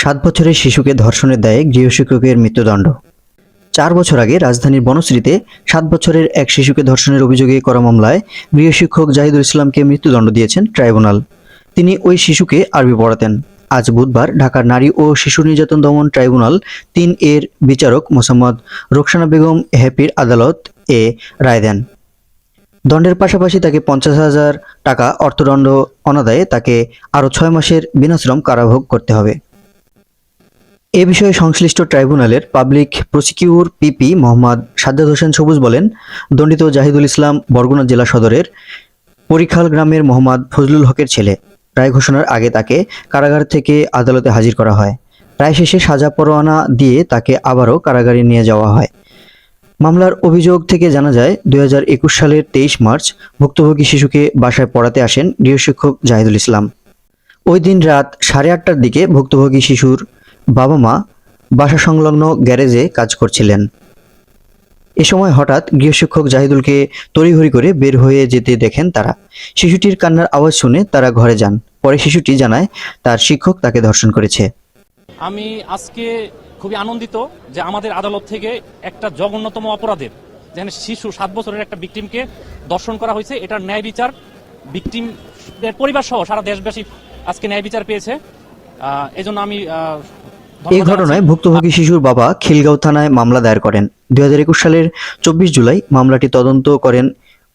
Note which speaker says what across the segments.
Speaker 1: 7 বছরের শিশুকে ধর্ষণের দায়ে গৃহশিক্ষকের মৃত্যুদণ্ড। 4 বছর আগে রাজধানীর বনশ্রীতে 7 বছরের এক শিশুকে ধর্ষণের অভিযোগে করা মামলায় গৃহশিক্ষক জাহিদুল ইসলামকে মৃত্যুদণ্ড দিয়েছেন ট্রাইব্যুনাল। তিনি ওই শিশুকে আরবি পড়াতেন। আজ বুধবার ঢাকার নারী ও শিশু নির্যাতন দমন ট্রাইব্যুনাল 3 এর বিচারক মোসাম্মদ রোকসানা বেগম হ্যাপির আদালত এ রায় দেন। দণ্ডের পাশাপাশি তাকে 50,000 টাকা অর্থদণ্ড, অনাদায়ে তাকে আরও 6 মাসের বিনাশ্রম কারাভোগ করতে হবে। এ বিষয়ে সংশ্লিষ্ট ট্রাইব্যুনালের public prosecutor PP Mohammad Sajjad Hossain Sabuj বলেন, দণ্ডিত জাহিদুল ইসলাম বরগুনা জেলা সদরের পরিখাল গ্রামের মোহাম্মদ ফজলুল হকের ছেলে। রায় ঘোষণার আগে তাকে কারাগার থেকে আদালতে হাজির করা হয়। রায় শেষে সাজা পরোয়ানা দিয়ে তাকে আবারও কারাগারে নিয়ে যাওয়া হয়। মামলার অভিযোগ থেকে জানা যায়, 2021 সালের 23 মার্চ ভুক্তভোগী শিশুকে বাসায় পড়াতে আসেন গৃহশিক্ষক জাহিদুল ইসলাম। ওই দিন রাত 8:30টার দিকে ভুক্তভোগী শিশুর বাবা মা বাসা সংলগ্ন গ্যারেজে কাজ করছিলেন। এ সময় হঠাৎ গৃহশিক্ষক জাহিদুলকে তড়িঘড়ি করে বের হয়ে যেতে দেখেন তারা। শিশুটির কান্নার আওয়াজ শুনে তারা ঘরে যান। পরে শিশুটি জানায় তার শিক্ষক তাকে ধর্ষণ করেছে।
Speaker 2: আমি আজকে খুবই আনন্দিত যে আমাদের আদালত থেকে একটা জঘন্যতম অপরাধের, যেখানে শিশু 7 বছরের একটা ভিকটিমকে ধর্ষণ করা হয়েছে, এটার ন্যায় বিচার ভিকটিমের পরিবার সহ সারা দেশবাসী আজকে ন্যায় বিচার পেয়েছে। এজন্য আমি
Speaker 1: এই ঘটনায় ভুক্তভোগী শিশুর বাবা খিলগাঁও থানায় মামলা দায়ের করেন। 2021 সালের 24 জুলাই মামলাটি তদন্ত করেন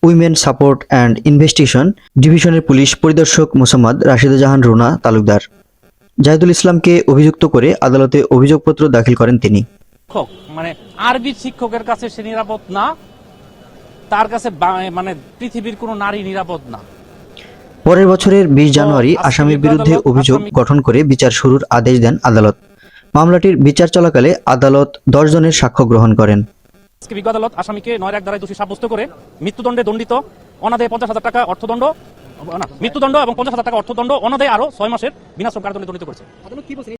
Speaker 1: উইমেন সাপোর্ট অ্যান্ড ইনভেস্টিগেশন ডিভিশনের পুলিশ পরিদর্শক মোসাম্মদ রাশিদা জাহান রুনা তালুকদার। জাহিদুল ইসলামকে অভিযুক্ত করে আদালতে অভিযোগপত্র দাখিল করেন তিনি।
Speaker 2: মানে আরবি শিক্ষকের কাছে সে নিরাপদ না, তার কাছে মানে পৃথিবীর কোনো নারী নিরাপদ না।
Speaker 1: পরের বছরের 20 জানুয়ারি আসামির বিরুদ্ধে অভিযোগ গঠন করে বিচার শুরুর আদেশ দেন আদালত। মামলাটির বিচার চলাকালে আদালত 10 জনের সাক্ষ্য গ্রহণ করেন।
Speaker 2: বিজ্ঞ আদালত আসামিকে 9-1 ধারায় দোষী সাব্যস্ত করে মৃত্যুদণ্ডে দণ্ডিত, অনাদায়ে 50,000 টাকা অর্থদণ্ড, মৃত্যুদণ্ড এবং 50,000 টাকা অর্থদণ্ড, অনাদায়ে আরো 6 মাসের বিনাশ্রম কারাদণ্ডে দণ্ডিত করেছে।